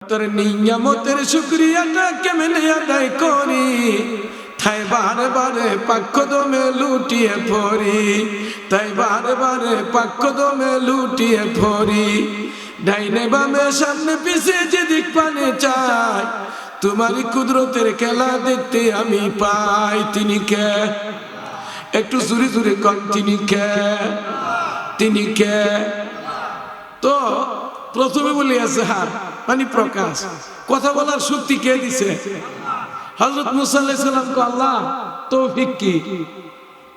তোর নিয়ামতের শুকরিয়াটা কেমনে আদায় করি, তাই বারে বারে পাক দমে লুটিয়ে পড়ি, তাই বারে বারে পাক দমে লুটিয়ে পড়ি। ডাইনে বামে সামনে পিছিয়ে যেদিক পানে চাই, তোমারই কুদরতের খেলা দেখতে আমি পাই। তিনি কে? একটু জোরে জোরে কন, তিনি কে? তিনি কে? তো প্রথমে বলি আছে হার মানে প্রকাশ, কথা বলার শক্তি কে দিছে? হযরত মুসা আলাইহিস সালাম কো আল্লাহ তৌফিক কি,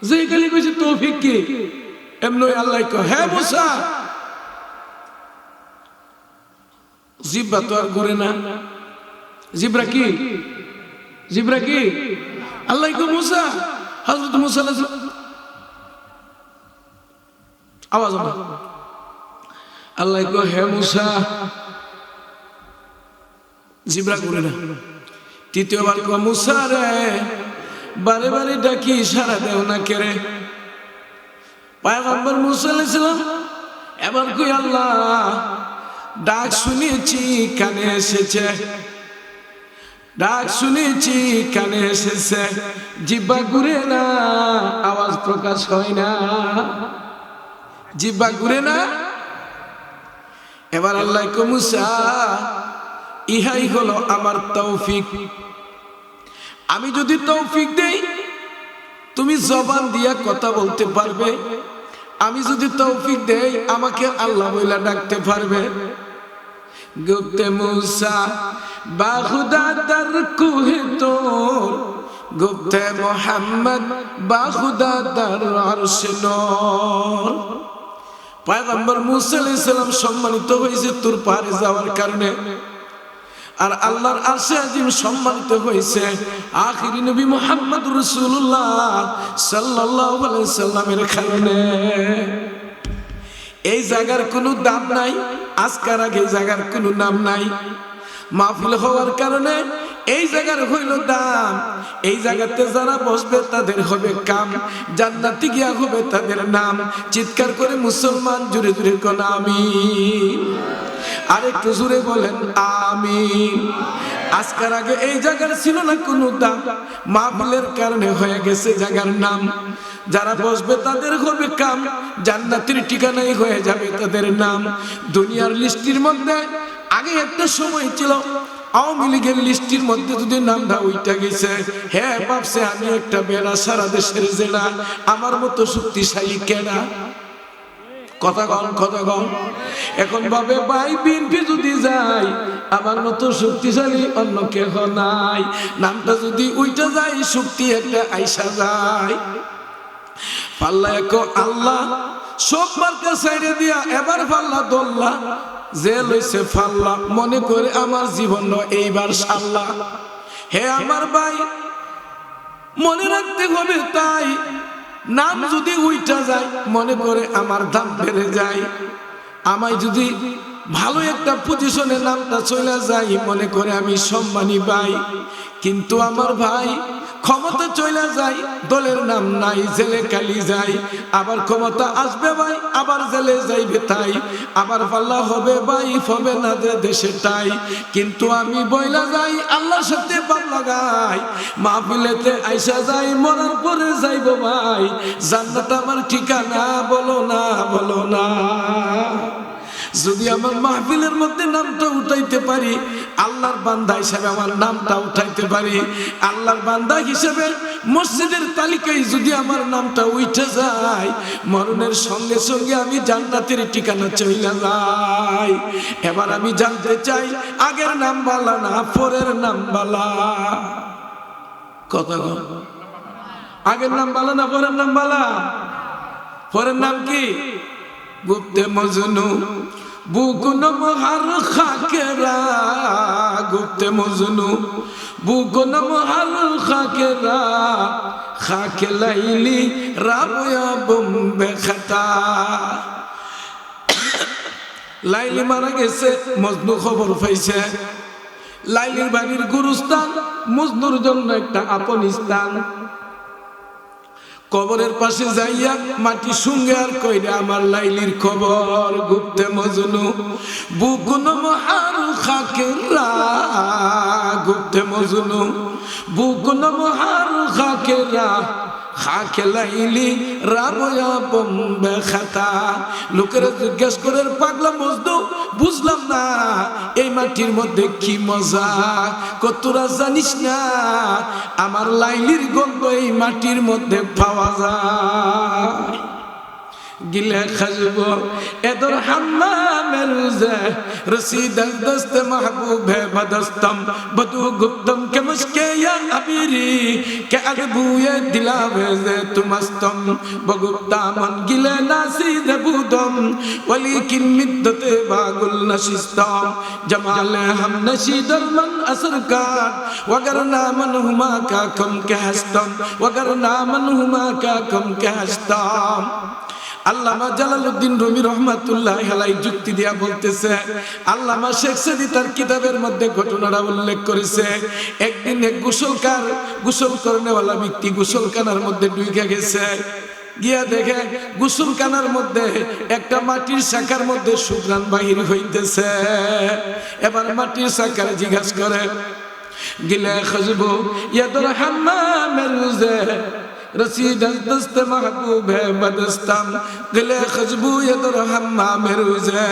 যে খালি কইছে তৌফিক কি, এমনি আল্লাহ কো হে মুসা, জিব্রা তো আর ঘুরে না। জিব্রা কি? জিব্রা কি? আল্লাহ কো মুসা, হযরত মুসা আলাইহিস সালাম আওয়াজ না, আল্লাহ কো হে মুসা, জিব্রা ঘুরে না। তৃতীয়বার কো মুসা রে, বারে বারে ডাকি সারা দেও না কেরে? পয়গম্বর মুসা আলাইহিস সালাম এবার কই আল্লাহ ডাক শুনেছি কানে এসেছে, ডাক শুনেছি কানে এসেছে, জিব্বা ঘুরে না, আওয়াজ প্রকাশ হয় না, জিব্বা ঘুরে না। এবার আল্লাহ কো মুসা ইহাই হলো আমার তৌফিক, আমি যদি তৌফিক দেই তুমি জবান দিয়া কথা বলতে পারবে, আমি যদি তৌফিক দেই আমাকে আল্লাহ বইলা ডাকতে পারবে। গুপ্তে মুসা বাখুদা দার কুহে তোর, গুপ্তে মোহাম্মদ বাখুদা দার আরশ নূর। পয়গম্বর মুসা আলাইহিস সালাম সম্মানিত হয়েছে তোর পারে যাওয়ার কারণে, আর আল্লাহর আরশে আজিম সম্মানিত হয়েছে আখিরি নবী মুহাম্মদুর রাসূলুল্লাহ সাল্লাল্লাহু আলাইহি সাল্লামের কারণে। এই জায়গার কোনো দাম নাই, আজকার আগে এই জায়গার কোনো নাম নাই। মাহফিল হওয়ার কারণে এই জায়গার হইল দাম, এই জায়গাতে যারা বসবে তাদের হবে কাম, জান্নাতে গিয়া হবে তাদের নাম। চিৎকার করে মুসলমান জুড়ে জুড়ে কোন আমিন, আর একটু জুড়ে বলেন আমিন। আজকার আগে এই জায়গার ছিল না কোনো দাম, মাহফিলের কারণে হয়ে গেছে জায়গার নাম। যারা বসবে তাদের হবে কাম, জান্নাতের ঠিকানাই হয়ে যাবে তাদের নাম। দুনিয়ার লিস্টির মধ্যে আগে একটা সময় ছিল আওয়ামী লীগের লিস্টির মধ্যে যদি নামটা উইটা গেছে, হ্যাঁ ভাবছে আমি একটা বেড়া, সারা দেশের জেলা, আমার মতো শক্তিশালী কেনা। কথা কন, কথা কন। এখন ভাবে ভাই বিএনপি যদি যায় আমার মতো শক্তিশালী অন্য কেহ নাই, নামটা যদি উইটা যায় শক্তি একটা আইসা যায়। পাল্লা এক আল্লাহ সব মার্কা সাইডে দিয়া এবার পাল্লা দোল্লা, যে লইছে ফাল্লা মনে করে আমার জীবন এইবার সাল্লা। হে আমার ভাই মনে রাখতে হবে, তাই নাম যদি উইটা যায় মনে করে আমার দাম বেড়ে যায়। আমায় যদি ভালো একটা পজিশনে নামটা চলে যায় মনে করে আমি সম্মানী পাই, কিন্তু আমার ভাই ক্ষমতা চলে যায় দলের নাম নাই, জেলে কালি যায়। আবার ক্ষমতা আসবে ভাই আবার জেলে যাইবে, তাই আবার পাল্লা হবে ভাই হবে না যে দেশে তাই। কিন্তু আমি বইলা যাই আল্লাহর সাথে পাপ লাগাই, মাহফিলেতে আইসা যাই মরার পরে যাইব ভাই, জান্নাত আমার ঠিকানা বলো না, বলো না। যদি আমার মাহফিলের মধ্যে নামটা উঠাইতে পারি, আল্লাহর বান্দা হিসেবে আমার নামটা উঠাইতে পারি, আল্লাহর বান্দা হিসেবে মসজিদের তালিকায় যদি আমার নামটা উঠে যায়, মরণের সঙ্গে সঙ্গে আমি জান্নাতের ঠিকানা চলে যাই। এবার আমি জানতে চাই আগের নাম বালা না পরের নাম বালা? কথা বল, আগের নাম বালা না পরের নাম বালা? পরের নাম কি? গুপ্তে মজনু বুকুন মহার খাকেরা, গুপ্তে মজনু বুকুন মহার খাকেরা, খাকে লাইলি রাবয়া বোম্বে খাতা। লাইলি মারা গেছে, মজনু খবর পাইছে। লাইলির বাড়ির গুরুস্থান মজনুর জন্য একটা আপন স্থান। কবরের পাশে যাইয়া মাটি সঙ্গে আর কইরে আমার লাইলির খবর গুপ্তে মজনু বুকুন মহার খাকেরা গুপ্তে মজনু বুকুন মহার খাকেরা খাকে লাইলি রাবয়া বম্বে খাতা লোকেরা জিজ্ঞেস করে পাগলা মজনু বুঝলাম না এই মাটির মধ্যে কি মজা কতরা জানিস না আমার লাইলির গন্ধ এই মাটির মধ্যে পাওয়া যায় গিলে খজব এদর হাম্মামের রোজে রসিদ দস্ত महबूब है बदस्तम बदू गुप्तम के मुस्के या अबीरी के अगबूए दिलावे जे तुमस्तम बगुप्ता मन गिले नासीद बूदम वलीकिन मिद्दते बागुल नशिस्तम जमाले हम नशीदर मन असरकार वगरना मन हुमा का कम के हस्तम वगरना मन हुमा का कम के हस्तम আল্লামা জালালউদ্দিন রুমি রহমাতুল্লাহি আলাইহি যুক্তি দিয়া বলতেছে আল্লামা শেখ সাদী তার কিতাবের মধ্যে ঘটনাটা উল্লেখ করেছে একদিন এক গোসল করনেওয়ালা ব্যক্তি গোসলখানার মধ্যে ঢুকে গেছে গিয়া দেখে গোসলখানার মধ্যে একটা মাটির চাকার মধ্যে সুঘ্রাণ বাহির হইতেছে এবার মাটির চাকার জিজ্ঞাসা করে গিলে খুশবু ইয়াদুর হাম্মামের রোজে रसीद दस्त महबूब है बदस्तम गले खुशबू यदर হাম্মামের রোজে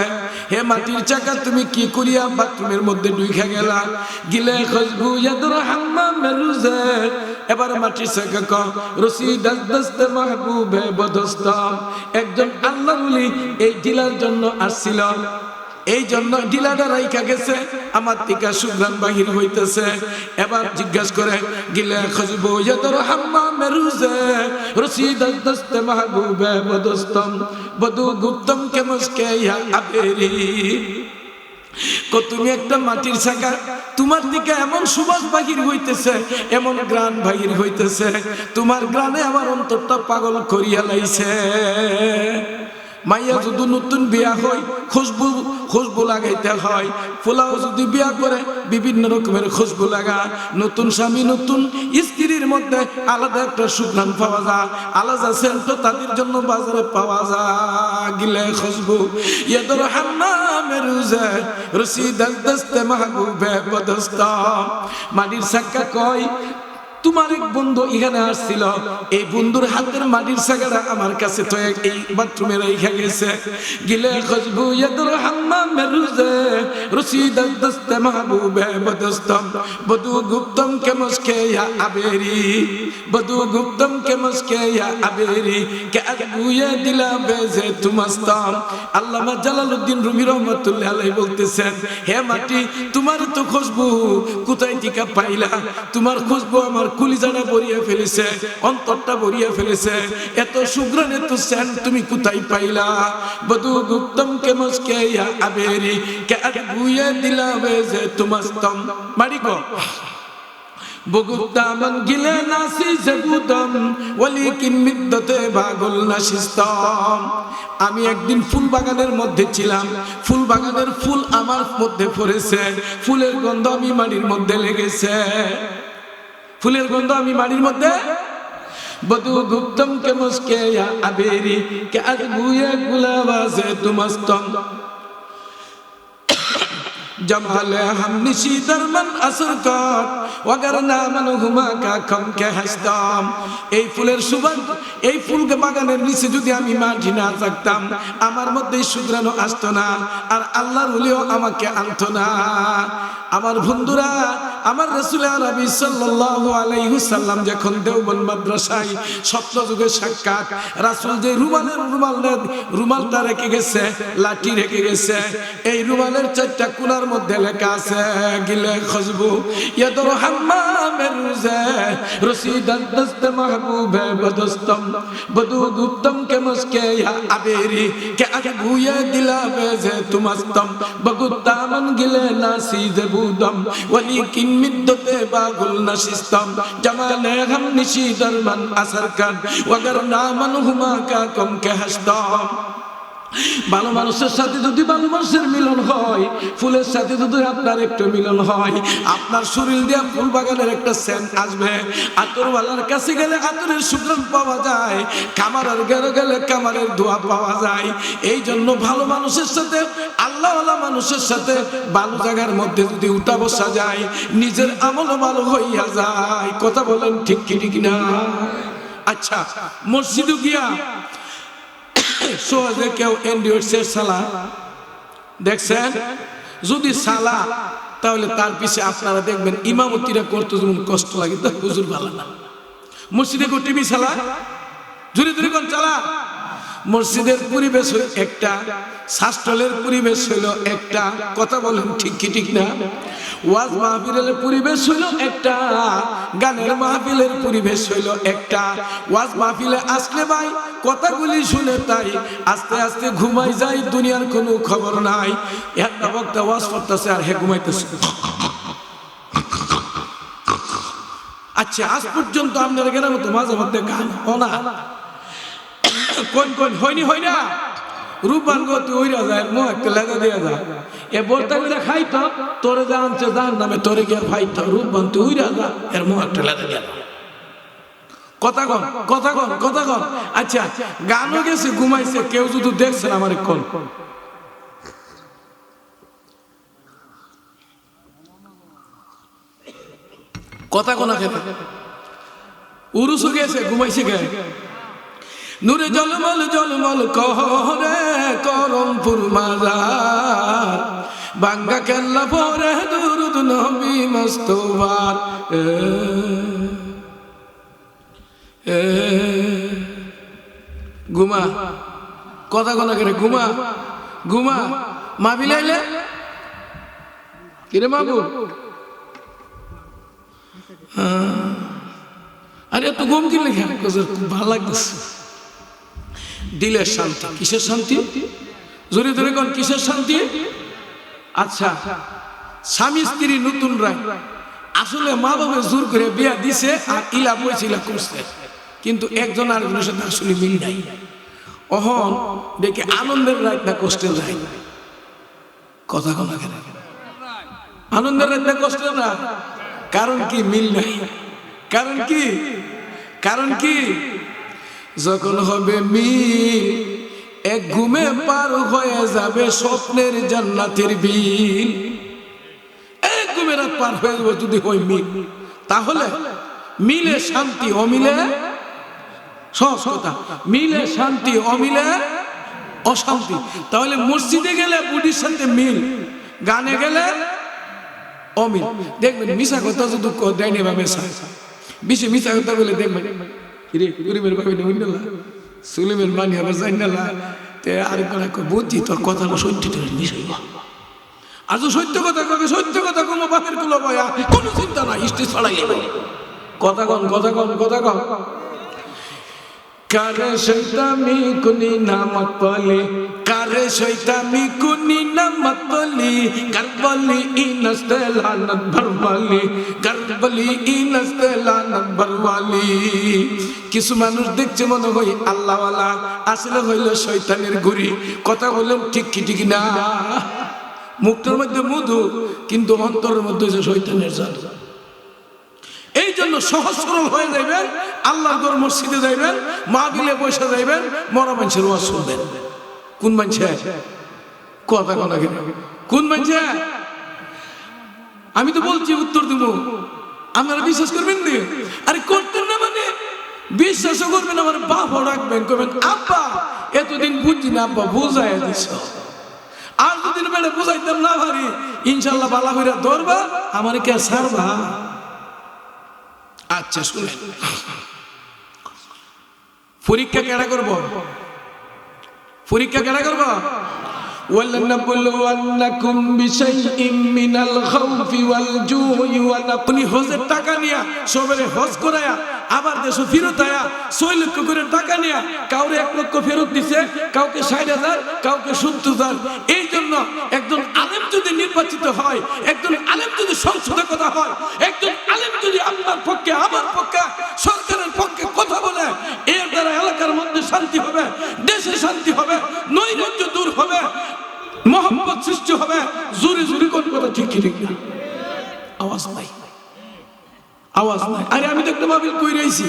হে মাটির চাকা তুমি কি করিয়া বাথরুমের মধ্যে ঢুকে গেলা গিলে খুশবু यदर হাম্মামের রোজে এবার মাটির চাকা ক রসিদ দস্ত महबूब है बदस्तम একজন আল্লাহর ওলি এই ডিলার জন্য আসছিল এই জন্য ডিলাটা রাইখা গেছে আমার থেকে সুঘ্রাণ বাহির হইতেছে এবার জিজ্ঞাসা করে গিলে খুশবু ইয়াদর হাম্মামের রোজে রসিদ দস্ত महबूब है बदस्तम बदू गुप्तम के मुस्के या अबेरी তুমি একটা মাটির চাকা তোমার দিকে এমন সুবাস বাহির হইতেছে এমন গ্রাণ বাহির হইতেছে তোমার গ্রাণে আমার অন্তরটা পাগল করিয়া লাইছে মাইয়া যদি নতুন বিয়া হয় খুশবু লাগাইতে হয় ফুলাও যদি বিয়া করে বিভিন্ন রকমের খুশবু লাগা নতুন স্বামী নতুন স্ত্রীর মধ্যে আলাদা একটা সুঘ্রাণ পাওয়া যায় আলাদা সেন্ট তাদের জন্য বাজারে পাওয়া যায় গিলে খুশবু ইয়াদর হাম্মামের রোজে রসিদ দস্ত महबूब है बदस्तम মাটির চাকা কয় তোমার এক বন্ধু এখানে আসছিল এই বন্ধুর হাতের মাটির চাকাটা আমার কাছে তো এই বাথরুমে রাইখা গেছে গিলে খুশবু ইয়াদুর হাম্মামের রোজে রসিদ দস্ত महबूब है बदस्तम बदू गुप्तम के मुस्के या अबेरी बदू गुप्तम के मुस्के या अबेरी के अगबुए दिला बेजे तुमस्तम আল্লামা জালালউদ্দিন রুমি রহমাতুল্লাহি আলাইহি বলতেছেন হে মাটি তোমার তো খুশবু কোথায় থেকে পাইলা তোমার খুশবু আমার কুলিজাটা ভরিয়া ফেলেছে অন্তরটা ভরিয়া ফেলেছে এত সুঘ্রাণ এত সেন্ট তুমি কোথায় পাইলা বদু গুপ্তম কে মুস্কে ইয়া আবেরি কে আগুয়ে দিলাবে যে তুমস্তম মারিকো বগুপ্তা মন গিলে নাসি জবুদম ওয়ালিকিন মিদ্দতে বাগুল নাশিস্তম আমি একদিন ফুল বাগানের মধ্যে ছিলাম ফুল বাগানের ফুল আমার মধ্যে পড়েছে ফুলের গন্ধ আমি মাটির মধ্যে লেগেছে ফুলের গন্ধ আমি মাটির মধ্যে বদু গুপ্তম কে মুস্কে ইয়া আবেরি কে আগুয়ে গুলাবাজে তুমস্তম जमाले हम निशी दरमन असर कर वगरना मन हुमा का कम के हस्तम এই ফুলের সুগন্ধ এই ফুল বাগানের নিচে যদি আমি মাটি না থাকতাম আমার মধ্যে সুঘ্রাণ আসতো না আর আল্লাহর ওলিও আমাকে আনতো না আমার বন্ধুরা আমার রাসূল আরবি সাল্লাল্লাহু আলাইহি ওয়াসাল্লাম যখন দেওবন্দ মাদ্রাসায় স্বপ্ন যুগে সাক্ষাৎ রাসূল যে রুমালটা রেখে গেছে লাঠি রেখে গেছে এই রুমালের চারটা কোণার মধ্যে লেখা আছে গিলে খুশবু ইয়াদর হাম্মামের রোজে রসিদ দস্ত महबूब है बदस्तम बदू गुप्तम के मुस्के या अबेरी के अगुए दिलावे जे तुमस्तम बगुत्ता मन गिले नासी जबूदम वलीकिन मिद्दते बागुल नशिस्तम जमाले हम निशी दरमन असर कर वगर नामन हुमा का कम के हस्तम ভালো মানুষের সাথে যদি ভালো মানুষের মিলন হয়, ফুলের সাথে যদি আপনার একটু মিলন হয়, আপনার শরীর দিয়ে ফুল বাগানের একটা সেন্ট আসবে। আতরওয়ালার কাছে গেলে আতরের সুগন্ধ পাওয়া যায়, কামারের ঘরে গেলে কামারের দোয়া পাওয়া যায়। এই জন্য ভালো মানুষের সাথে, আল্লাহওয়ালা মানুষের সাথে ভালো জায়গার মধ্যে যদি উঠা বসা যায়, নিজের আমলও ভালো হইয়া যায়। কথা বলেন ঠিক কি ঠিক না? আচ্ছা, মসজিদে গিয়া সহজে কেউ এন্ড্রয়েড সেট সালা দেখছেন? যদি সালা, তাহলে তার পিছে আপনারা দেখবেন ইমামতিরা করতে যেমন কষ্ট লাগে, তা হুজুর ভালো না। মসজিদে কেউ টিভি চালা, জুড়ে জুড়ে কোন চালা। মসজিদের পরিবেশ হইল একটা, শাস্ত্রের পরিবেশ হইল একটা। কথা বলেন ঠিক কি ঠিক না? ওয়াজ মাহফিলের পরিবেশ হইল একটা, গানের মাহফিলের পরিবেশ হইল একটা। ওয়াজ মাহফিলে আসলে ভাই কথাগুলি শুনে তাই আস্তে আস্তে ঘুমাই যায়, দুনিয়ার কোনো খবর নাই। একটা বক্তা ওয়াজ করতেছে আর হে ঘুমাইতেছে। আচ্ছা, আজ পর্যন্ত আপনার গ্রামে তো মাঝে মধ্যে গান না, কোন কোন হয়নি, হয় না? রূপবান গতি ওইরা যায়, মুখ একটা লেগা দিয়ে যায়। এ বলতে গেলে খাইতো, তোরে যা আনছে যার নামে তোরে গিয়ে খাইতো। রূপবান তুই ওইরা যা, এর মুখ একটা লেগা দিয়ে যায়। কথা কন, কথা কন, কথা কন। আচ্ছা, গানও গেছে, ঘুমাইছে, কেউ যদি দেখছেন আমার কোন কথা কোনা খেতে উরুসু গেছে, ঘুমাইছে গে। নূরে জলমল জলমল কহরে করমপুর মাজার, বাঙ্গা কেল্লা পরে দুরুদ নবী মস্তফার। ঘুমা, কথা কোনা করে ঘুমা, ঘুমা। মা বিলাইলে কিরে বাবু? আরে এত ঘুম কি লেখা? ভালো লাগতেছে। দিলের শান্তি। কিসের শান্তি? জোরে জোরে কোন কিসের শান্তি? আচ্ছা, স্বামী স্ত্রী নতুন রায়, আসলে মা বাবা জোর করে বিয়া দিছে আর ইলা বইছিলা করছে, কিন্তু একজন আরেকজনের সাথে আসলে মিল নাই। অহন দেখে আনন্দের রাত না কষ্টের রাত? কথা কোনা কেন? আনন্দের রাত না কষ্টের রাত? কারণ কি? মিল নাই। কারণ কি? কারণ কি? যখন হবে মিল, এক ঘুমে পার হয়ে যাবে স্বপ্নের জান্নাতের বিল। এক ঘুমে রাত পার হয়ে যাবে যদি হয় মিল, তাহলে মিলে শান্তি, অমিলে সব কথা। মিলে শান্তি, অমিলে অশান্তি। তাহলে মসজিদে গেলে বুড়ির সাথে মিল, গানে গেলে অমিল। দেখবেন মিশা কথা যদি দেয় না, বেশি মিশা কথা বলে দেখবেন সুলিমের মানি আবার যাই না, আরেকবার বুঝছি তোর কথা সত্য মিশাই। আজ সত্য কথা কবে, সত্য কথা কোনো বাপের গুলো বয়া, কোনো চিন্তা নাই, স্টেজ ছড়াই। কথা কন, কথা কন, কথা কন। কারে শৈতামি কুনি নামত বলি, কারে শৈতামি কুনি নামত বলি, কারবলি ইনস্তে লানত ভরওয়ালি, কারবলি ইনস্তে লানত ভরওয়ালি। কিছু মানুষ দেখছে মনে হয় আল্লাহওয়ালা, আসলে হইল শয়তানের ঘুরি। কথা বললাম ঠিক কি ঠিক না? মুখটার মধ্যে মধু, কিন্তু অন্তরের মধ্যে যে শয়তানের জাদু। এই জন্য সহজ সরল হয়ে যাইবেন, আল্লাহর ঘর মসজিদে যাইবেন, মাহফিলে বসে যাইবেন, মরা মানুষের ওয়াজ শুনবেন। কোন মানুষে? কথা কোনা কেন? কোন মানুষে? আমি তো বলছি, উত্তর দেব, আপনারা বিশ্বাস করবেন না? আরে করতেন না মানে বিশ্বাসও করবেন। আমার বাপ রাখবেন, করবেন আব্বা এতদিন বুঝছি না, আব্বা বুঝাই দিছ। আর দুদিন বেড়ে বুঝাইতাম না পারি, ইনশাল্লাহ বালা হইরা ধরবা, আমার কে ছাড়বা। আচ্ছা শুনেন, পরীক্ষা কেডা করব? পরীক্ষা কেডা করব? ওয়ালানাবলুওয়ান্নাকুম বিশাইইম মিনাল খাউফি ওয়াল জুই ওয়া নাকনি। হজের টাকা নিয়া সবরে হজ করায়া আবার দেশে ফেরত আয়া 6 লক্ষ করে টাকা নিয়া কাউরে 1 লক্ষ ফেরত দিছে, কাউকে 60,000, কাউকে 70,000। এই জন্য একজন আলেম যদি নির্বাচিত হয়, একজন আলেম যদি সংসদে কথা হয়, একজন আলেম যদি আপনার পক্ষে আমার পক্ষে সরকারের পক্ষে কথা বলে, এর দ্বারা এলাকার মধ্যে শান্তি হবে, দেশে শান্তি হবে, নৈরাজ্য আওয়াজ নাই, আওয়াজ নাই। আরে আমি তো একটা মাহফিল কই রইছি,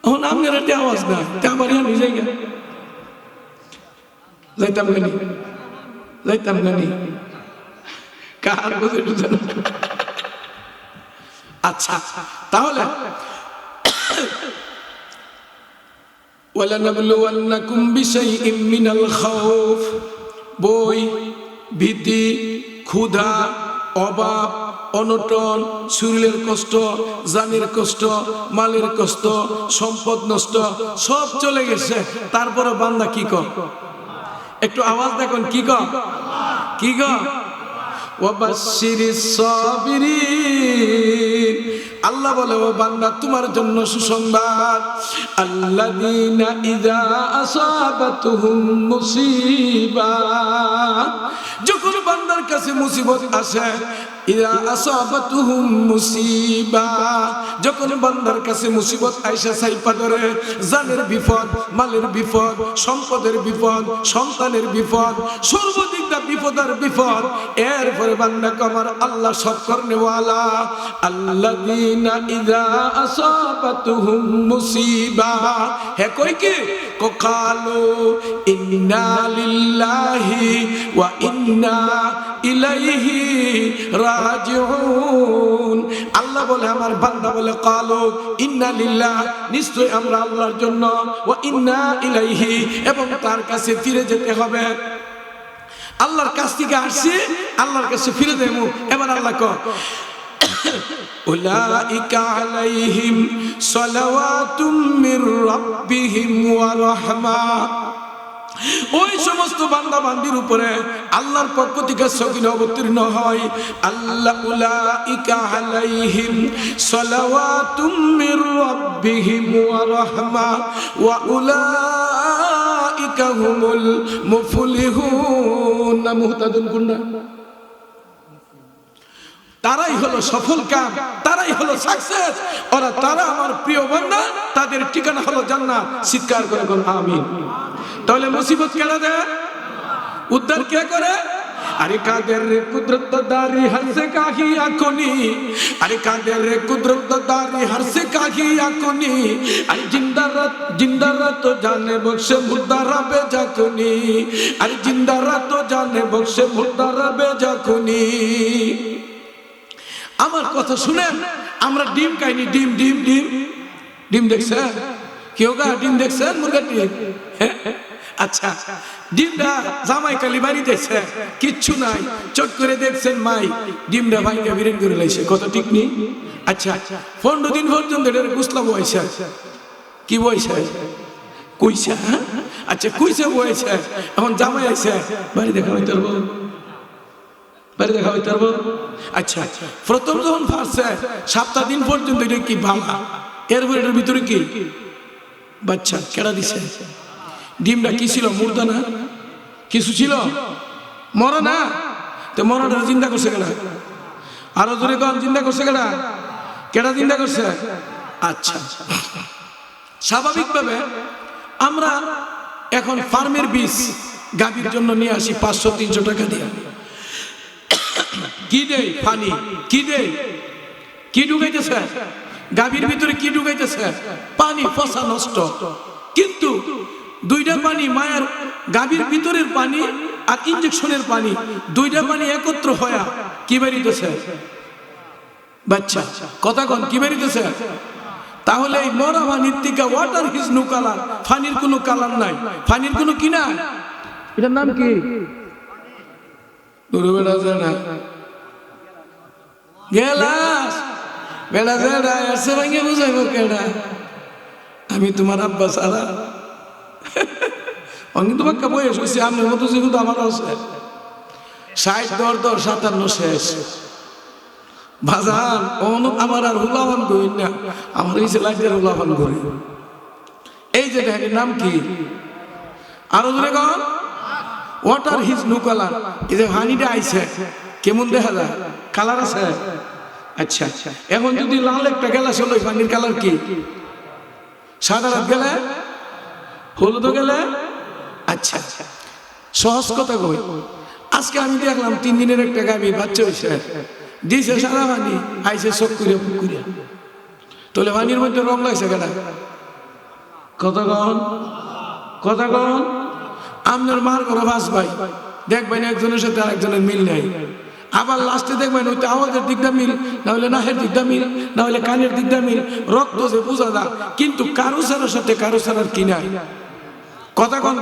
এখন আপনার একটা আওয়াজ নাই, তা আমার আমি যাই গা যাইতাম গানি, যাইতাম গানি কার বুঝে বুঝেন। আচ্ছা, তাহলে ওয়ালানাবলুওয়ান্নাকুম বিশাইইম মিনাল খাউফ, বই, ভীতি, ক্ষুধা, অভাব, অনটন, শরীরের কষ্ট, জানের কষ্ট, মালের কষ্ট, সম্পদ নষ্ট, সব চলে গেছে। তারপরে বান্দা কি কর, একটু আওয়াজ দেখুন, কি কর, কি কর? ওয়াবাশশিরিস সাবিরিন, আল্লাহ বলে ও বান্দা তোমার জন্য সুসংবাদ, আল্লাযীনা ইযা আসাবাতুহুম মুসিবা, যখন বান্দার কাছে মুসিবত আসে, ইযা আসাবাতুহুম মুসিবা, যখন বান্দার কাছে মুসিবত আইসা ছাইপা ধরে, জানের বিপদ, মালের বিপদ, সম্পদের বিপদ, সন্তানের বিপদ, সর্বদিক দা বিপদ আর বিপদ, এরপরে বান্দা আমার আল্লাহ সব করনেওয়ালা, আল্লাযীনা ইযা আসাবাতুহুম মুসিবা, হে কই কি কালু ইন্না লিল্লাহি ওয়া ইন্না ইলাইহি রাজিউন। আল্লাহ বলে আমার বান্দা বলে কালু ইন্না লিল্লাহ, নিশ্চয় আমরা আল্লাহর জন্য, ওয়া ইন্না ইলাইহি, এবং তার কাছে ফিরে যেতে হবে। আল্লাহর কাছ থেকে আসছি, আল্লাহর কাছে ফিরে দেবো। এবার আল্লাহ কয় উলাইকা আলাইহিম সালাওয়াতুম মির রাব্বিহিম ওয়া রাহমা, ওই সমস্ত বান্দা বান্দির উপরে আল্লাহর পক্ষ থেকে সকিনা অবতীর্ণ হয়। আল্লাহ উলাইকা আলাইহিম সালাওয়াতুম মির রাব্বিহিম ওয়া রাহমা ওয়া উলাইকা হুমুল মুফলিহুন। মুহতাদুন কুন্না, তারাই হলো সফল কাম, তারাই হলো সাকসেস, ওরা তারা আমার প্রিয় বান্দা, তাদের ঠিকানা হলো জান্নাত। চিৎকার করে কোন আমিন। তাহলে মুসিবত কেন দেয়, উদ্ধার কে করে? আরে কাদের রে কুদরত দারি হরসে কাহি আকুনি, আরে কাদের রে কুদরত দারি হরসে কাহি আকুনি, আরে জিন্দারা তো জানে বখশে মুর্দারা বেজাকুনি, আরে জিন্দারা তো জানে বখশে মুর্দারা বেজাকুনি। আমার কথা শুনেন, আমরা ডিম খাইনি, ডিম ডিম ডিম ডিম দেখছেন কেউ? গা ডিম দেখছেন? মুরগা ডিম? আচ্ছা, ডিমটা জামাই কালি বাড়ি দেখছে, কিচ্ছু নাই, চট করে দেখছেন মাই ডিমটা ভাইকে বিরেন করে লাইছে, কত ঠিক নেই। আচ্ছা, 15 দিন পর্যন্ত এটার গুসলা বয়সা, কি বয়সা? কুইসা। আচ্ছা, কুইসা বয়সা। এখন জামাই আইসা বাড়ি দেখা হইতে পারবো, বাড়ি দেখা হইতে পারবো। আচ্ছা, প্রথম যখন ফার্সে 7 দিন পর্যন্ত এটা কি ভাঙা, এরপর এটার ভিতরে কি বাচ্চা কেডা দিছে? ডিমটা কি ছিল? মুর্দা না কিছু ছিল, মরা না। তো মরাটা চিন্তা করছে কেডা? আরো জোরে কম, চিন্তা করছে কেডা? কেডা চিন্তা করছে? আচ্ছা, স্বাভাবিকভাবে আমরা এখন ফার্মের বীজ গাভীর জন্য নিয়ে আসি 500-300 টাকা দিয়ে। কি দেয়? পানি। কি দেয়? কি ঢুকাইতেছে গাভীর ভিতরে? কি ঢুকাইতেছে? পানি, পচা নষ্ট। কিন্তু দুইটা পানি, মায়ের গাভীর ভিতরের পানি আর ইনজেকশনের পানি, দুইটা পানি একত্র হয়া কি বেরিতেছে? বাচ্চা। কথা কোন, কি বেরিতেছে? তাহলে এই মরা পানির থেকে ওয়াটার হিজ নো কালার, পানির কোনো কালার নাই, পানির কোনো কি না। এটার নাম কি? গেলাস। বেড়া জেডা এসে ভাঙে বুঝাইব কেডা? আমি তোমার আব্বা সারা অঙ্গি তোমার বয়স হয়েছে, আপনার মতো যেগুলো আমার আছে 60 দর 57 শেষ বাজান। আমার আর হুলাবান করি না, আমার এই লাইটের হুলাবান করি। এই যে এর নাম কি? আরো ধরে কন, ওয়াটার হিজ নো কালার। এই যে হানিটা আইছে কেমন দেখা যায়? কালার আছে। আচ্ছা, এখন যদি লাল একটা গেলাস হলো, পানির কালার কি? সাদা রাত গেলে, হলুদ গেলে। আচ্ছা, সহজ কথা কই, আজকে আমি দেখলাম 3 দিনের একটা গাভী বাচ্চা হয়েছে, দিছে সারা পানি আইসে চোখ করে পুকুরিয়া তোলে পানির মধ্যে রং লাগছে কেনা কথা কন আপনার মার করে বাস ভাই দেখবেন একজনের সাথে আরেকজনের মিল নাই আবার লাস্টে দেখবেন ওইটা আওয়াজের দিকটা মিল না হলে নাহের দিকটা মিল না হলে কানের দিকটা মিল রক্ত যে বোঝা দা কিন্তু কারো সারার সাথে কারো সারার কি নাই কথা কন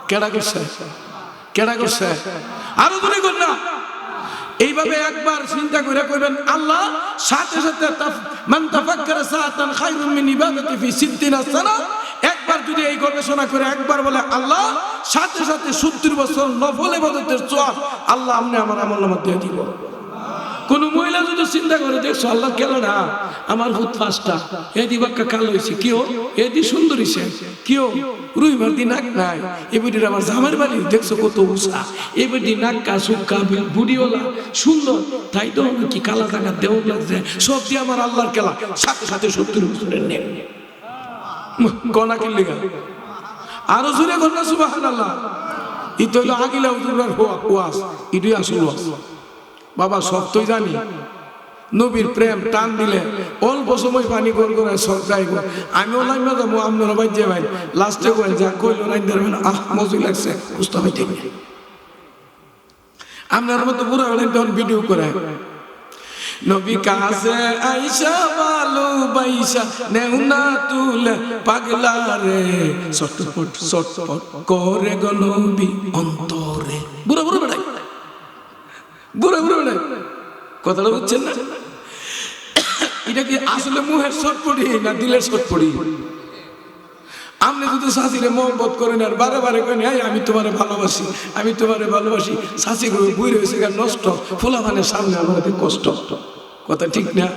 কেডা করছে আরো দূরে কর না এইভাবে একবার চিন্তা করে কইবেন আল্লাহ সাথে সাথে মান তাফাক্কারা সাআতান খায়রুম মিন ইবাদাতি ফি 60 সানা একবার যদি এই গবেষণা করে একবার বলে আল্লাহ সাথে সাথে 70 বছর নফল ইবাদতের সওয়াব আল্লাহ আপনি আমার আমলনামা দিয়ে দিব কোন মহিলা যদি চিন্তা করে দেখছো আল্লাহ কেন না আমার ভূত পাঁচটা এদি বাক্কা কালো হয়েছে কেউ এদি সুন্দর হয়েছে কেউ রুইবার দিন নাক নাই এবারে আমার জামার বাড়ি দেখছো কত উষা এবারে নাক্কা সুক্কা বুড়িওয়ালা সুন্দর তাই তো কি কালা টাকা দেও লাগছে সব দিয়ে আমার আল্লাহর খেলা সাথে সাথে 70 বছরের নেই কনা কিনলে আরো জোরে কর না সুবহানাল্লাহ ইতো হলো আগিলা উজুরার ওয়াজ ইডি আসল ওয়াজ বাবা সব তোই জানি নবীর প্রেম টান দিলে অল্প সময় পানি গোল করে সব যাইব আমিও লাইন যাবো আপনারা ভাই যে ভাই লাস্টে কই যা কইল লাইন ধরবেন মজুই লাগছে বুঝতে হইতে আপনার মতো পুরো তখন ভিডিও করে নবী কাছে আইসা ভালো বাইসা নেও না তুলে পাগলা রে চটপট করে গো নবী অন্তরে বুড়ো বেড়াই কথাটা বুঝছেন না এটা কি আসলে মুহের শটপড়ি না দিলের শটপড়ি আপনি যদি শাশিরে মোহব্বত করেন আর বারে বারে কেন আমি তোমারে ভালোবাসি শাশি করে বুই রয়েছে নষ্ট ফোলাফানের সামনে আমার কষ্ট কথা ঠিক না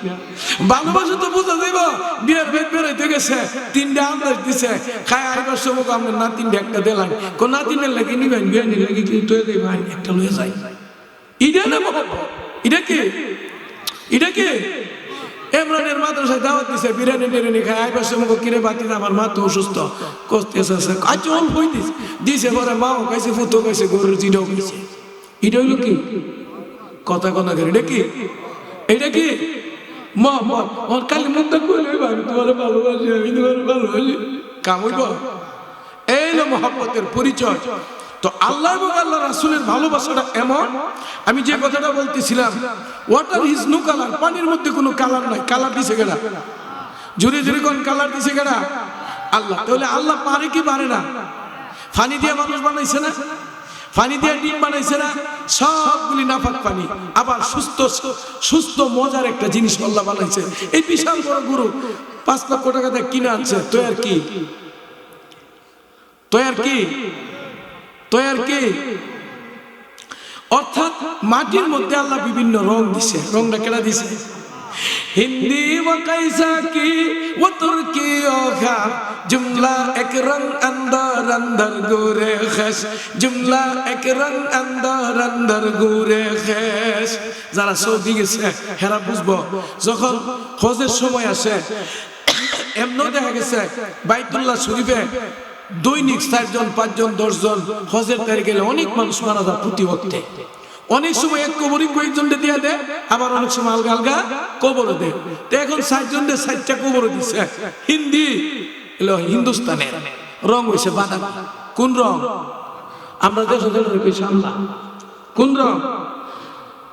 ভালোবাসা তো বোঝা যাইব বিয়ের বেদ বেরোইতে গেছে 3টা আন্দাজ দিছে খায় আইবার সময় আপনার নাতিনটা একটা দিলাম কোন নাতিনের লাগে নিবেন বিয়ে নিলে কিন্তু একটা লয়ে যায় এটা কি ইমরানের মাদ্রাসায় দাওয়াত দিছে বিরিয়ানি টিরিয়ানি খায় আইবার সময় কিরে বাতি আমার মা তো অসুস্থ কষ্ট আচ্ছা অল্প দিছে পরে মাও খাইছে ফুটো খাইছে গরুর জিডাও খাইছে এটা হইলো কি কথা কথা করে এটা কি মা কালি মুখটা কইলে আমি তোমার ভালোবাসি কাম হইব এই হলো মহব্বতের পরিচয় তো আল্লাহ এবং আল্লাহ রাসূলের ভালোবাসাটা এমন আমি যে কথাটা বলতেছিলাম ওয়াটার ইজ নো কালার পানির মধ্যে কোনো কালার নাই কালার দিছে কেডা জোরে জোরে কোন কালার দিছে কেডা আল্লাহ তাহলে আল্লাহ পারে কি পারে না পানি দিয়ে মানুষ বানাইছে না পানি দিয়ে ডিম বানাইছে না সবগুলি নাপাক পানি আবার সুস্থ মজার একটা জিনিস আল্লাহ বানাইছে এই বিশাল বড় গরু 5 লক্ষ টাকা দিয়ে কিনে আনছে তো আর কি অর্থাৎ মাটির মধ্যে আল্লাহ বিভিন্ন রং দিছে রংটা কেডা দিছে হিন্দি ও কাইসা কি ও তুর্কি ও খার জুমলা এক রং अंदर গোরে খেস জুমলা এক রং अंदर গোরে খেস যারা সৌদি গেছে হেরা বুঝবো যখন হজের সময় আসে এমন দেখা গেছে বাইতুল্লাহ শরীফে দৈনিক 4 জন 5 জন 10 জন হজের তারিখে গেলে অনেক মানুষ মারা যায় প্রতি ওয়াক্তে অনেক সময় এক কবরই কয়েকজনকে দিয়ে দেয় আবার অনেক সময় আলগা কবরও দেয় তো এখন 4 জনকে 4টা কবর দিছে হিন্দুস্তানের রং হইছে বাদামি কোন রং আমরা দেশে সামলা কোন রং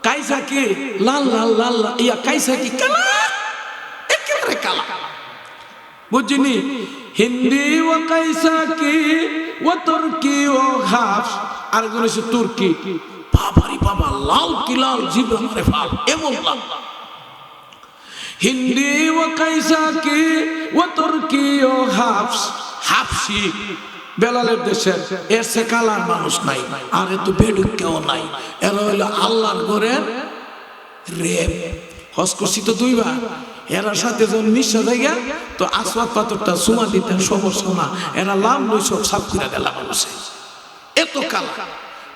কাইসা কি লাল ইয়া কাইসা কি কালা একেবারে কালা বুঝিনি হিন্দি ও কাইসা কি ও তুর্কি ও হাফ আর কোন হচ্ছে তুর্কি বাবারি বাবা লাল কি লাল জীবন রে বাপ এমন লাল হিন্দি ও কাইসা কি ও তুর্কি ও হাফসি বেলালের দেশে এর সে কালার মানুষ নাই আর এত বেডুক কেউ নাই এরা হইলো আল্লাহর ঘরের রেপ হজ করছি তো 2 বার এরা সাথে যখন মিশা জায়গা তো আসওয়াদ পাথরটা সুমা দিতে সমস্যা না এরা লাম লই সব সাফ করে দিলা মানুষে এত কালা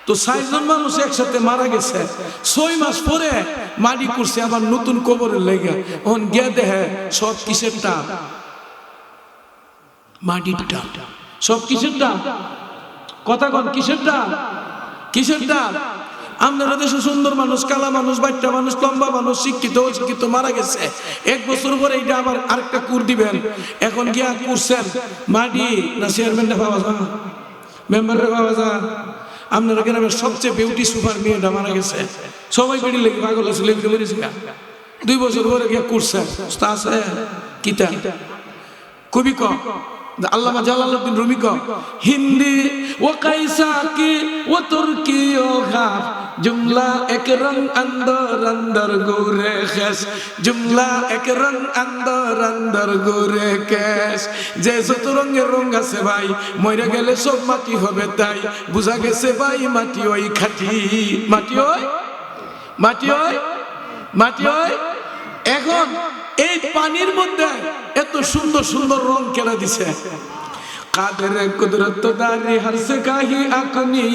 তো 4 জন মানুষ একসাথে মারা গেছে 6 মাস পরে মাটি করছে আবার নতুন কবরের লাগা ওন গিয়া দেখে সব কিসেরটা মাটিটা সব কিসেরটা কথা কোন কিসেরটা আপনারা দেশে সুন্দর মানুষ, কালা মানুষ, বাচ্চা মানুষ, লম্বা মানুষ, শিক্ষিত অশিক্ষিত মারা গেছে, 1 বছর পরে এইটা আবার আরেকটা কুর দিবেন। এখন গিয়া করছেন মাটি না চেয়ারম্যানটা পাওয়া যায়, মেম্বাররা পাওয়া যায়। আপনারা গ্রামের সবচেয়ে বিউটি সুপার মেয়েটা মারা গেছে, সবাই বেড়ি লেগে পাগল আছে, লেগে বেরিয়েছে। 2 বছর পরে গিয়া করছেন আছে কিতা কবি ক আল্লামা জালালউদ্দিন রুমি ক হিন্দি ও কাইসা কি ও তুর্কি ও গাফ জুমলা এক রং अंदर अंदर গোরে খেস জুমলা এক রং अंदर अंदर গোরে কেস। যে যত রঙের রং আছে ভাই, মরে গেলে সব মাটি হবে, তাই বুঝা গেছে ভাই মাটি ওই খাঁটি, মাটি ওই, মাটি ওই, মাটি ওই। এখন এই পানির মধ্যে এত সুন্দর সুন্দর রং কেনা দিছে। কাদের কুদরত দারি হর সে কাহি আকনি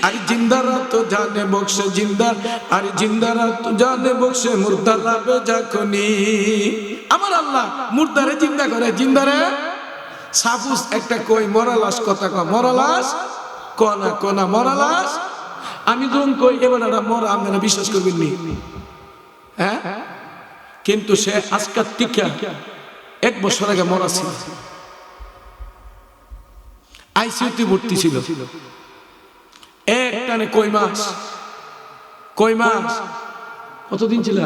আর জিন্দারা তো জানে বখশে জিন্দার আর জিন্দারা তো জানে বখশে মুর্দা লাবে যখনি। আমার আল্লাহ মুর্দারে জিন্দা করে, জিন্দারে সাপুস একটা কই মরালাস কথা কয়, মরালাস কোনা কোনা মরালাস। আমি যখন কই এবার মরা, আপনারা বিশ্বাস করবেন নি? হ্যাঁ, কিন্তু সে আজকাল টিকা 1 বছর আগে মরা ছিল, আইসিইউতে ভর্তি ছিল। একটানে কই মাস, কই মাস কতদিন ছিল?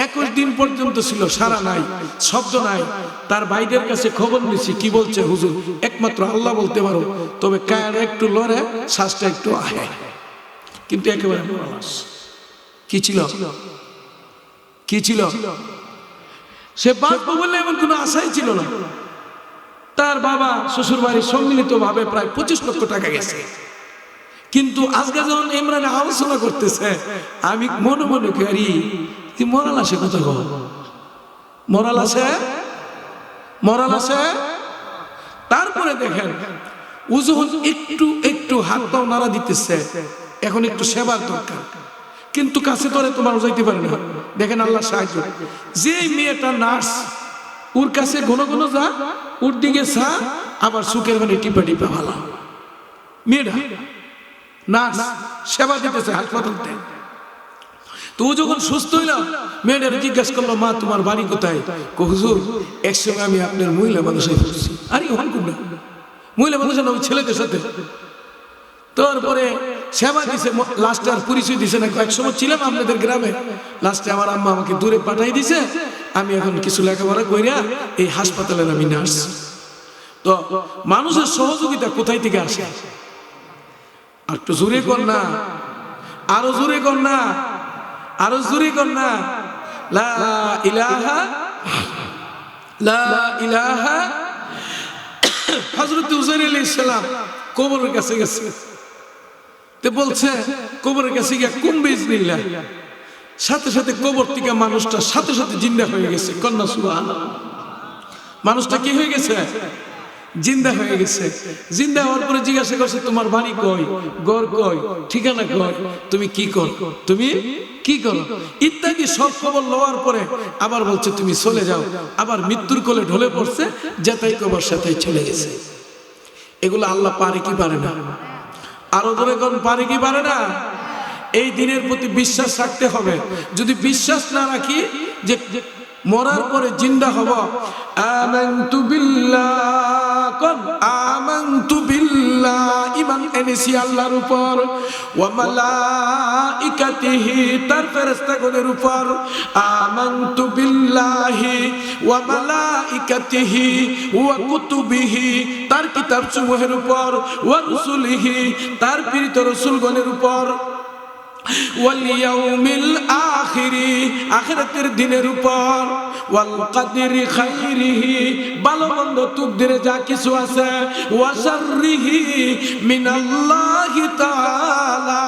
21 দিন পর্যন্ত ছিল, সারা নাই, শব্দ নাই। তার ভাইদের কাছে খবর নিছি, কি বলছে হুজুর? একমাত্র আল্লাহ বলতে পারো, তবে কার একটু লড়ে, শ্বাসটা একটু আহে, কিন্তু একেবারে মরালাস। কি ছিল? কি ছিল? সে বাঁচবো বলে এমন কোনো আশাই ছিল না। তার বাবা শ্বশুর বাড়ি সম্মিলিত ভাবে প্রায় 25 লক্ষ টাকা গেছে। কিন্তু আজকে যখন ইমরান আলোচনা করতেছে, আমি মনে মনে করি কি মরাল আসে, কথা কো মরাল আসে, মরাল আসে। তারপরে দেখেন ও যখন একটু একটু হাত পাও নাড়া দিতেছে, এখন একটু সেবার দরকার, কিন্তু কাছে ধরে তোমার যাইতে পারে না। দেখেন আল্লাহ সাহায্য। যে মেয়েটা নার্স, ওর কাছে ঘন ঘন যা, ওর দিকে চা, আবার সুখের মানে টিপা টিপা ভালো। মেয়েটা নার্স সেবা দিতেছে হাসপাতালতে। তো ও যখন সুস্থ হইল, মেয়েটার জিজ্ঞাসা করলো, মা তোমার বাড়ি কোথায়? হুজুর একসঙ্গে আমি আপনার মহিলা মানুষের পড়ছি। আরে হন কোনটা মহিলা মানুষের না, ওই ছেলেদের সাথে। তারপরে সেবা দিছে, লাস্টে আর পরিচয় দিছে না, কয়েক সময় ছিলাম আপনাদের গ্রামে, লাস্টে আমার আম্মা আমাকে দূরে পাঠাই দিছে, আমি এখন কিছু লেখাপড়া কইরা এই হাসপাতালের আমি নার্স। তো মানুষের সহযোগিতা কোথায় থেকে আসে? আর একটু জোরে কর না, আরো জোরে কর না, আরো জোরে কর না। লা ইলাহা লা ইলাহা। হযরত উযাইর আলাইহিস সালাম কবরের কাছে গেছে, তে বলছে কবরের কাছে গিয়া কুম বিজনিল্লাহ, সাথে সাথে কবর থেকে মানুষটা সাথে সাথে জিন্দা হয়ে গেছে। কন্যা সুবহানাল্লাহ। মানুষটা কি হয়ে গেছে? জিন্দা হয়ে গেছে। জিন্দা হওয়ার পরে জিজ্ঞাসা করছে, তোমার বাড়ি কই, ঘর কই, ঠিকানা কই, তুমি কি করো, তুমি কি করো ইত্যাদি সব খবর লওয়ার পরে আবার বলছে তুমি চলে যাও। আবার মৃত্যুর কোলে ঢলে পড়ছে, যেটাই কবর সেটাই চলে গেছে। এগুলো আল্লাহ পারে কি পারে না? আরো ধরে কোন পারে কি পারে না? এই দিনের প্রতি বিশ্বাস রাখতে হবে। যদি বিশ্বাস না রাখি যে মরার পরে জিন্দা হব, আমানতু বিল্লাহ, কোন আমানতু বিল্লাহ, ঈমান এনেছি আল্লাহর উপর, ওয়া মালাইকাতিহি, তার ফেরেশতাগণের উপর, আমানতু বিল্লাহি ওয়া মালাইকাতিহি ওয়া কুতুবিহি, তার কিতাবসমূহের উপর, ওয়া রুসুলিহি, তার প্রেরিত রাসূলগণের উপর, ওয়াল ইয়াউমিল আখিরি, আখিরাতের দিনের উপর, ওয়াল কদরি খাইরিহি, ভালো মন্দ তকদিরে যা কিছু আছে, ওয়া শাররিহি মিনাল্লাহি তাআলা,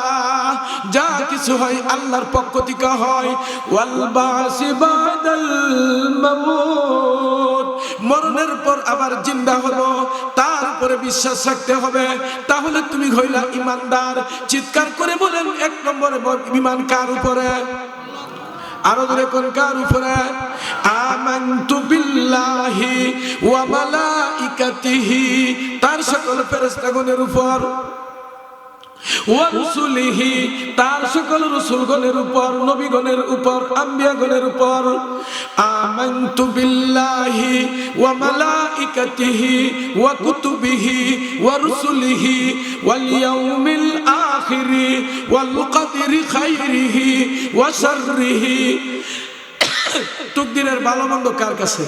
যা কিছু হয় আল্লাহর পক্ষ থেকে হয়, ওয়াল বাসি বাদাল মাউত, মরণের পর আবার জিন্দা হব, তারপরে বিশ্বাস রাখতে হবে। তাহলে তুমি হইলা ইমানদার। চিৎকার করে বলেন, 1 নম্বরে ঈমান কার উপরে? আরো ধরে কোন কার উপরে? আমানতু বিল্লাহি ওয়া মালাইকাতিহি, তার সকল ফেরেশতাগণের উপর, ওয়া রুসুলিহি, তার সকল রাসূলগণের উপর, নবীগণের উপর, আম্বিয়াগণের উপর। আমানতু বিল্লাহি ওয়া মালাইকাতিহি ওয়া কুতুবিহি ওয়া রুসুলিহি ওয়াল ইয়াউমিল আখিরি ওয়াল কদরি খাইরিহি ওয়া শাররিহি। তাকদীরের ভালো মন্দ কার কাছে?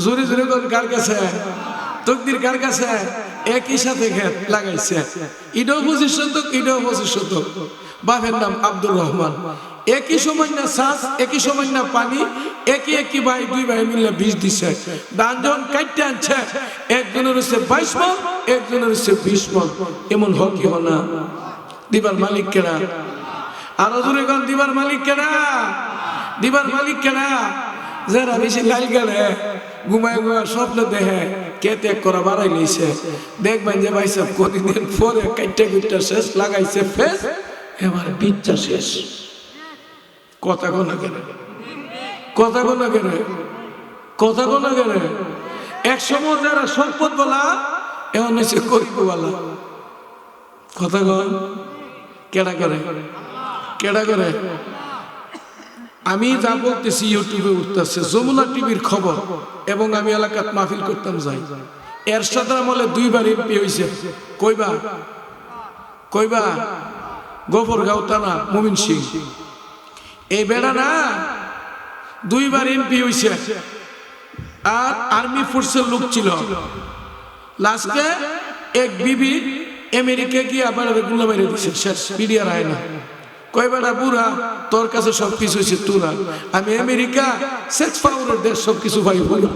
জোরে জোরে বল, কার কাছে? তাকদীর কার কাছে? একই সাথে খেত লাগাইছে, ইডো 25 শতক, ইডো 25 শতক। বাপের নাম আব্দুর রহমান। একই সময় না শ্বাস, একই সময় না পানি, একই ভাই, দুই ভাই মিলে বীজ দিছে। ধান যখন কাটতে আনছে, একজনের হচ্ছে 22 মণ, একজনের হচ্ছে 20 মণ। এমন হোক কি না? দিবার মালিক কেনা? আরো জোরে কোন, দিবার মালিক কেনা? দিবার মালিক কেনা? যারা বেশি লাল গেলে ঘুমায় ঘুমায় স্বপ্ন দেখে কে ত্যাগ করা বাড়াই নিছে, দেখবেন যে ভাই সব কতদিন পরে কাইটা কুইটা শেষ লাগাইছে ফেস, এবার বিচ্ছা শেষ। কথা কোনা কেন? কথা কোনা কেন? কথা কোনা কেন? এক সময় যারা সম্পদ বলা এখন হচ্ছে গরিব বলা। কথা কন কেডা করে? কেডা করে? আমি যা বলতেছি ইউটিউবে উঠতেছে, যমুনা টিভির খবর, এবং আমি এলাকাত মাহফিল করতাম যাই। এরশাদ আমলে 2 বার এমপি হইছে। কইবা? কইবা? গোবরগাঁও থানা, মুমিন সিং। এই বেড়া না 2 বার এমপি হইছে, আর আর্মি ফোর্সের লোক ছিল। লাস্টে এক বিবি আমেরিকা গিয়ে আবার গুলা মেরে দিছে, শেষ, মিডিয়ার আয় না। কয় বেটা বুড়া, তোর কাছে সবকিছু হয়েছে তুরা, আমি আমেরিকা সেক্স পাওয়ারের দেশ, সবকিছু ভাই বুড়া।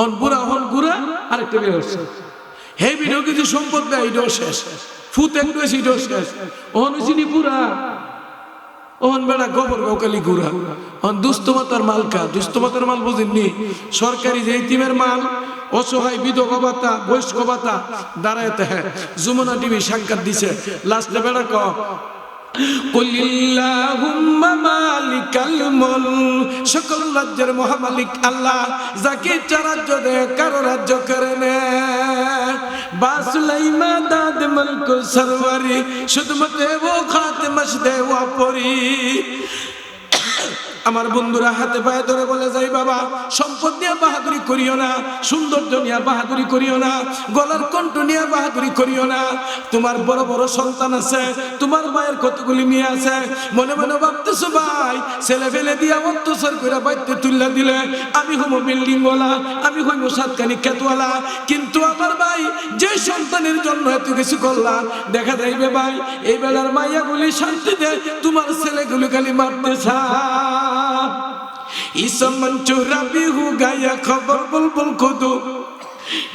অন বুড়া হন গুড়া, আরেকটা বের হচ্ছে। হে ভিডিও কিছু সম্পদ দেয়, এটাও শেষ। ফুত একটু এসে এটাও শেষ। অন চিনি বুড়া, অন বেড়া গোবর গোকালি গুড়া। অন দুস্থমাতার মাল কা, দুস্থমাতার মাল বুঝেননি? সরকারি যে ইতিমের মাল, অসহায় বিধবা ভাতা, বয়স্ক ভাতা দাঁড়াইতে হ্যাঁ। যমুনা টিভি সাক্ষাৎ দিছে, লাস্টে বেড়া ক কুলিল্লাহুম্মা মালিকাল মুলক, সকল রাজ্যের মহামালিক আল্লাহ, যাকে ইচ্ছা রাজ্য দেয়, কারো রাজ্য করে নেয়। বাসুলাইমা দাদ মুলক সরওয়ারি, শুধুমাত্র ও খাতেমাস দেওয়া পরি। আমার বন্ধুরা হাতে পায়ে ধরে বলে যাই, বাবা সম্পদ নিয়ে বাহাদুরি করিও না, সৌন্দর্য নিয়ে বাহাদুরি করিও না, গলার কণ্ঠ নিয়ে বাহাদুরি করিও না। তোমার বড় বড় সন্তান আছে, তোমার মায়ের কতগুলি মেয়ে আছে, মনে মনে ভাবতেছো ভাই ছেলে ফেলে দিয়া অত্যাচার করে বাইতে তুললা দিলে আমি হবো বিল্ডিং ওয়ালা, আমি হইব সাতখানি খেতওয়ালা। কিন্তু আমার ভাই যে সন্তানের জন্য এত কিছু করলা, দেখা যাইবে ভাই এই বেলার মাইয়াগুলি শান্তিতে তোমার ছেলেগুলি খালি মারতে চায়। इस मंचूरा भी होगा या खबर बुलबुल खुदू,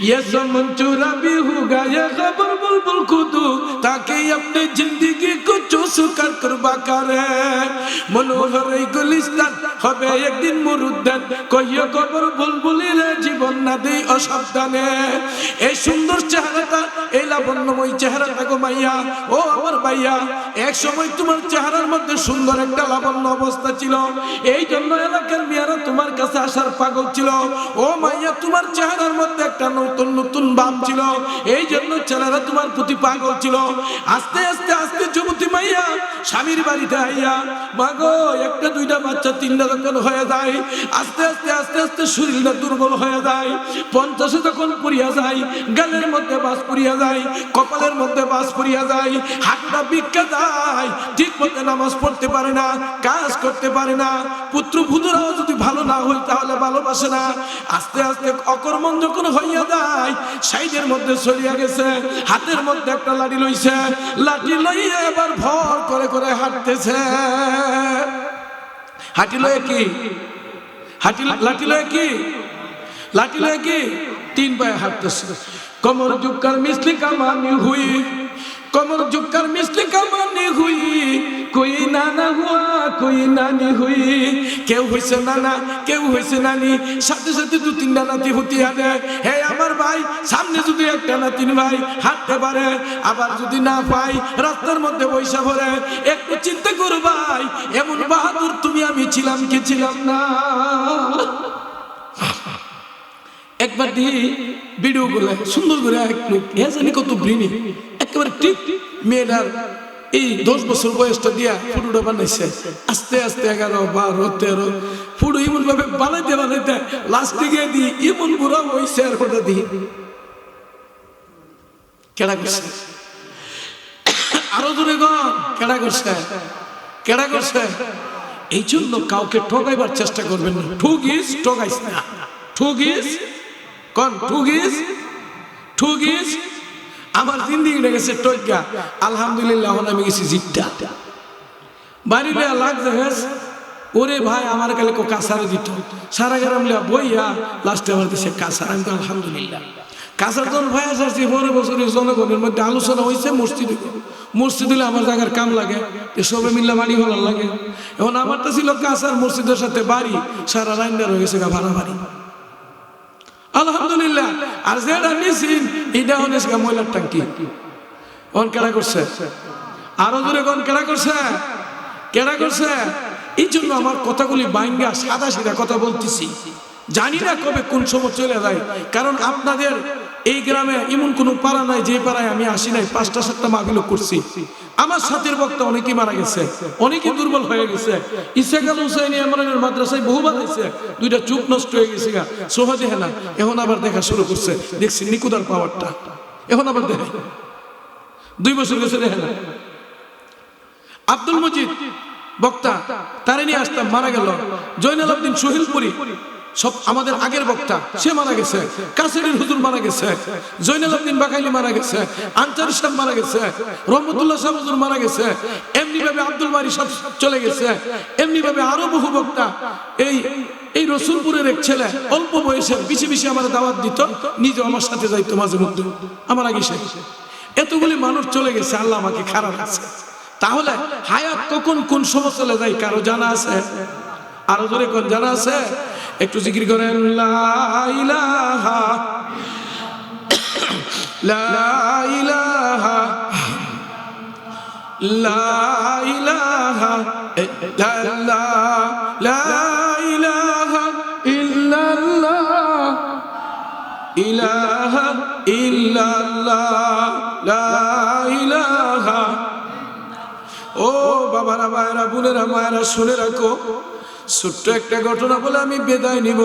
ये मंचूरा भी होगा या खबर बुलबुल खुदू, ताकि अपने जिंदगी को चूस कर कुर्बा करे। मनोहर गुलिस्तान হবে একদিন মুরুদ্দান, কইও খবর বুলবুলিরে জীবন না দেই অসাবধানে। এই সুন্দর চেহারাটা, এই লাবণ্যময় চেহারাটা গো মাইয়া, ও আমার ভাইয়া, এক সময় তোমার চেহারার মধ্যে সুন্দর একটা লাবণ্য অবস্থা ছিল, এই জন্য এলাকার মেয়েরা তোমার কাছে আসার পাগল ছিল। ও মাইয়া, তোমার চেহারার মধ্যে একটা নতুন নতুন ভাব ছিল, এই জন্য ছেলেরা তোমার প্রতি পাগল ছিল। আস্তে আস্তে আস্তে যুবতী মাইয়া স্বামীর বাড়িতে আইয়া, মাগো একটা দুইটা বাচ্চা তিনটা যখন হয়ে যায়, আস্তে আস্তে আস্তে আস্তে শরীরটা দুর্বল হয়ে যায়। 50 যখন পড়িয়া যায়, গালের মধ্যে বাস পড়িয়া যায়, কপালের মধ্যে বাস পড়িয়া যায়, হাতটা বিক্কা যায়, ঠিক মতো নামাজ পড়তে পারে না, কাজ করতে পারে না। পুত্র পুত্ররাও যদি ভালো না হয় তাহলে ভালোবাসে না। আস্তে আস্তে অকর্মণ যখন হইয়া যায়, সাইডের মধ্যে চলিয়া গেছে, হাতের মধ্যে একটা লাঠি লইছে, লাঠি লইয়া এবার ভর করে করে হাঁটতেছে। হাঁটি লয়ে কি? লাঠি লয়ে কি? লাঠি লয়ে কি? 3 পায়ে হাঁটতেছে। কমর ঝুকার মিসলি কামানি হুই, कमर झुककर मिस्त्री कमानी हुई, कोई नाना हुआ कोई नानी हुई। केउ হইছে নানা, কেউ হইছে নানি, সাথে সাথে 2-3টা নাতি হুতিয়া দেয়। হে আমার ভাই, সামনে যদি একটা না 3 ভাই হাঁটতে পারে, আবার যদি না পাই রাস্তার মধ্যে বৈশা পড়ে, একটু চিন্তা করো ভাই, এমন বাহাদুর তুমি আমি ছিলাম কি ছিলাম না। একবার দি ভিডিও গুলো সুন্দর করে এক লোক এ জানি কত ব্রিনি, একেবারে ঠিক মেয়েটার এই 10 বছর বয়সটা দিয়া ফুটুটা বানাইছে আস্তে আস্তে 11, 12, 13 ফুটু এমন ভাবে বানাইতে বানাইতে লাস্টে গিয়ে দিই এমন বুড়া হয়েছে আর ওটা দিই কেডা করছে আরো জোরে গন কেডা করছে কেডা করছে এই জন্য কাউকে ঠকাইবার চেষ্টা করবেন না ঠুগিস ঠকাইস না ঠুগিস কোন ঠুগিস ঠুগিস আমার জিন্দেগিটা গেছে টইকা আলহামদুলিল্লাহ এখন আমি গেছি জিদ্দা বাড়িতে লাগছে ওরে ভাই আমার কালে কো কাঁসারে দিত সারা গ্রাম লিয়া বইয়া লাস্টে আমার দেশে কাঁসার আমি তো আলহামদুলিল্লাহ কাঁসার জন ভাই আসছি 12 বছরের জনগণের মধ্যে আলোচনা হয়েছে মসজিদ হলে আমার জায়গার কাম লাগে সবে মিল্লা বাড়ি ভালো লাগে এখন আমারটা ছিল কাঁসার মসজিদের সাথে বাড়ি সারা রাইন্ডার হয়ে গেছে ভাড়া বাড়ি আলহামদুলিল্লাহ আর যেটা নিয়েছেন এটা অনেক ময়লার টাঙ্কি অন কেডা করছে আরো দূরে কোন কেডা করছে কেডা করছে এই জন্য আমার কথাগুলি বাইঙ্গা সাদা সিধা কথা বলতেছি জানি না কবে কোন সময় চলে যায় কারণ আপনাদের এই গ্রামে এমন কোনো পাড়া নাই যে পাড়ায় আমি আসি নাই 5টা 7টা মাহফিল করছি আমার সাথের বক্তা অনেকেই মারা গেছে অনেকেই দুর্বল হয়ে গেছে ইসাকাল হুসাইনি ইমরানের মাদ্রাসায় বহুবার হয়েছে 2টা চুপ নষ্ট হয়ে গেছে গা সোহাদে হেনা এখন আবার দেখা শুরু করছে দেখছি নিকুদার পাওয়ারটা এখন আবার দেখে 2 বছর গেছে দেখে না আব্দুল মজিদ বক্তা তারে নিয়ে আসতাম মারা গেল জয়নাল আবদিন সোহেলপুরি সব আমাদের আগের বক্তা সে মারা গেছে কাসেরের হুজুর মারা গেছে জয়নাল আবদিন বাকাইলি মারা গেছে আনসারী সাহেব মারা গেছে রহমতুল্লাহ সাহেব হুজুর মারা গেছে এমনি ভাবে আব্দুল বারী সব চলে গেছে এমনি ভাবে আরো বহু বক্তা এই রসুলপুরের এক ছেলে অল্প বয়সে পিছে আমার দাওয়াত দিত নিজে আমার সাথে যাইতো মাঝে মধ্যে আমার আগে সে এতগুলি মানুষ চলে গেছে আল্লাহ আমাকে খারাপ আছে তাহলে হায়াত কখন কোন সময় চলে যায় কারো জানা আছে আরো জোরে কোন জানা আছে একটু জিকির করেন লা ইলাহা লা ইলাহা লা ইলাহা ইল্লাল্লাহ লা ইলাহা ইল্লাল্লাহ ইলাহা ইল্লাল্লাহ লা ইলাহা ও বাবারা মায়েরা বোনেরা মায়েরা শুনে রাখো ছোট্ট একটা ঘটনা বলে আমি বিদায় নিব